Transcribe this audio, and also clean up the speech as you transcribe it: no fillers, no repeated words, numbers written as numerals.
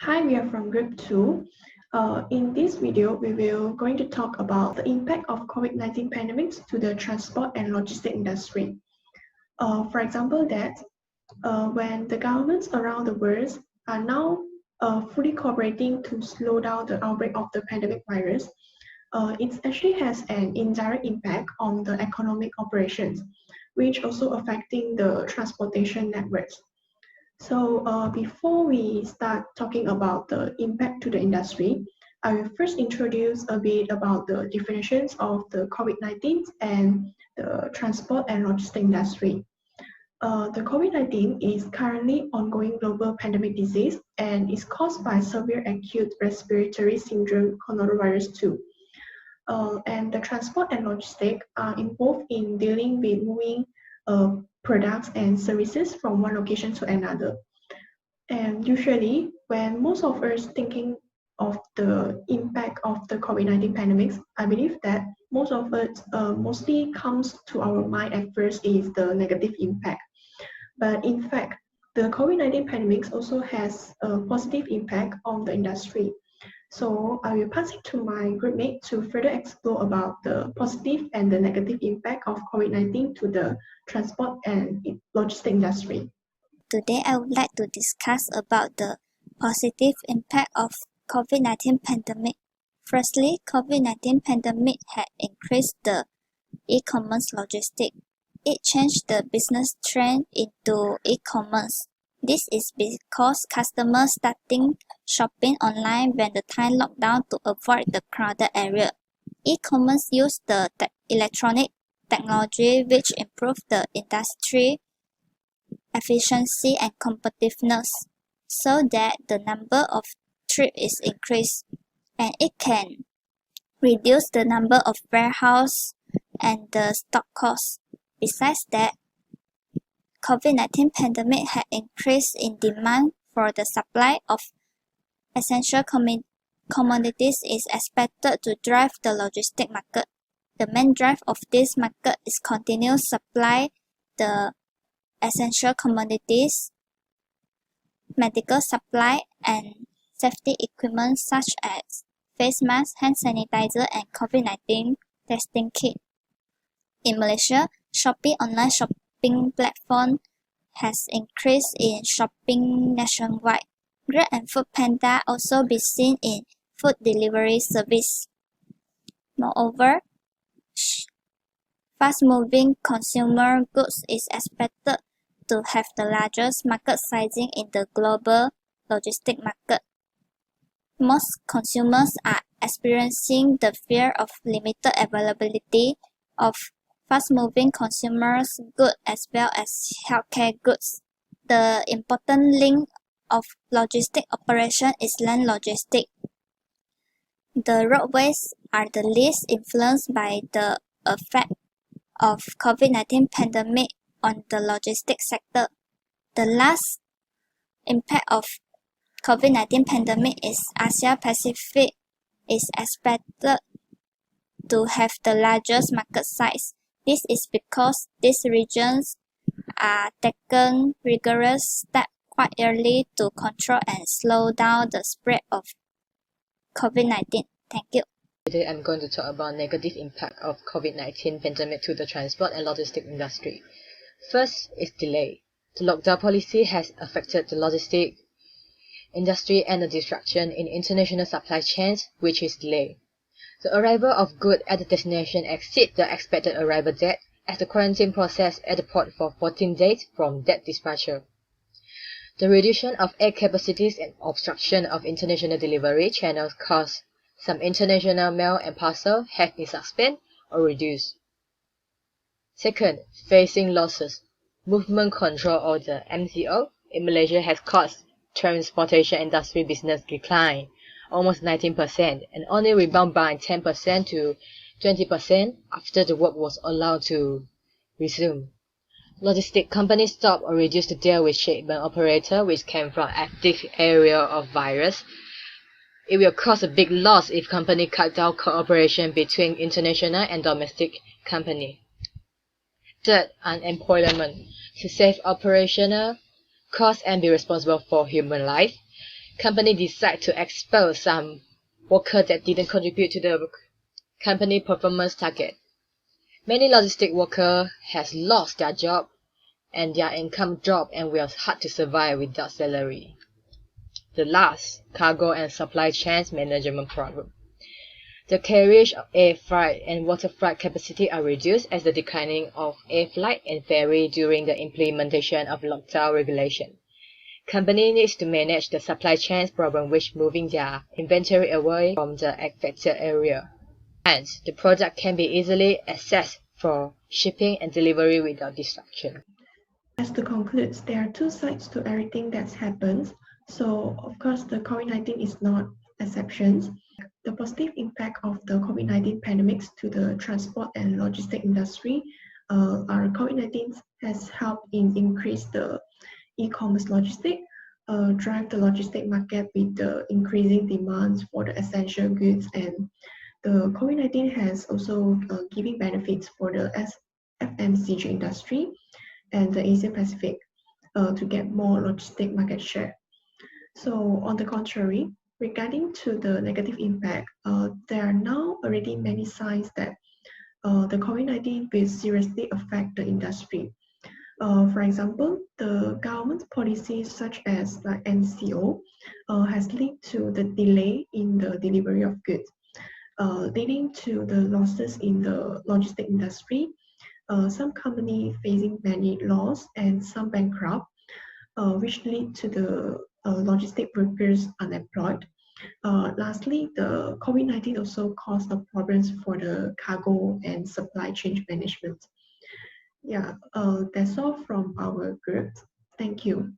Hi, we are from Group 2. In this video, we will going to talk about the impact of COVID-19 pandemics to the transport and logistic industry. For example, when the governments around the world are now fully cooperating to slow down the outbreak of the pandemic virus, it actually has an indirect impact on the economic operations, which also affecting the transportation networks. So before we start talking about the impact to the industry, I will first introduce a bit about the definitions of the COVID-19 and the transport and logistics industry. The COVID-19 is currently ongoing global pandemic disease and is caused by severe acute respiratory syndrome coronavirus 2. And the transport and logistics are involved in dealing with moving products and services from one location to another. And usually, when most of us thinking of the impact of the COVID-19 pandemics, I believe that most of it mostly comes to our mind at first is the negative impact. But in fact, the COVID-19 pandemics also has a positive impact on the industry. So I will pass it to my group mate to further explore about the positive and the negative impact of COVID-19 to the transport and logistics industry. Today, I would like to discuss about the positive impact of COVID-19 pandemic. Firstly, COVID-19 pandemic had increased the e-commerce logistics. It changed the business trend into e-commerce. This is because customers starting shopping online when the time lockdown to avoid the crowded area. E-commerce used the electronic technology which improved the industry efficiency and competitiveness so that the number of trips is increased and it can reduce the number of warehouse and the stock costs. Besides that, COVID-19 pandemic had increased in demand for the supply of essential commodities is expected to drive the logistic market. The main drive of this market is continuous supply the essential commodities, medical supply, and safety equipment such as face masks, hand sanitizer, and COVID-19 testing kit. In Malaysia, Shopee online shopping platform has increased in shopping nationwide. Grab and Foodpanda also be seen in food delivery service. Moreover, fast-moving consumer goods is expected to have the largest market sizing in the global logistic market. Most consumers are experiencing the fear of limited availability of fast-moving consumer goods as well as healthcare goods. The important link of logistic operation is land logistics. The roadways are the least influenced by the effect of COVID-19 pandemic on the logistics sector. The last impact of COVID-19 pandemic is Asia Pacific is expected to have the largest market size. This is because these regions are taken rigorous steps quite early to control and slow down the spread of COVID-19. Thank you. Today I'm going to talk about negative impact of COVID-19 pandemic to the transport and logistics industry. First is delay. The lockdown policy has affected the logistics industry and the disruption in international supply chains, which is delayed. The arrival of goods at the destination exceeds the expected arrival date as the quarantine process at the port for 14 days from that dispatcher. The reduction of air capacities and obstruction of international delivery channels caused some international mail and parcel have been suspended or reduced. Second, facing losses. Movement Control Order (MCO) in Malaysia has caused transportation industry business decline almost 19% and only rebound by 10% to 20% after the work was allowed to resume. Logistic companies stopped or reduced the deal with shipment operator which came from active area of virus. It will cause a big loss if company cut down cooperation between international and domestic company. Third, unemployment. To save operational costs and be responsible for human life, company decide to expel some workers that didn't contribute to the company performance target. Many logistic workers has lost their job and their income dropped and will hard to survive without salary. The last, cargo and supply chains management problem. The carriage of air freight and water freight capacity are reduced as the declining of air flight and ferry during the implementation of lockdown regulation. Company needs to manage the supply chains problem which moving their inventory away from the affected area. Hence, the product can be easily accessed for shipping and delivery without disruption. As to conclude, there are two sides to everything that's happened. So, of course, the COVID-19 is not exceptions. The positive impact of the COVID-19 pandemics to the transport and logistic industry, our COVID-19 has helped in increase the e-commerce logistic, drive the logistic market with the increasing demands for the essential goods, and the COVID-19 has also giving benefits for the FMCG industry and the Asia Pacific to get more logistic market share. So on the contrary, regarding to the negative impact, there are now already many signs that the COVID-19 will seriously affect the industry. For example, the government policies such as like NCO has led to the delay in the delivery of goods, leading to the losses in the logistic industry. Some company facing many loss and some bankrupt, which lead to the logistic workers unemployed. Lastly, the COVID-19 also caused the problems for the cargo and supply chain management. Yeah, that's all from our group. Thank you.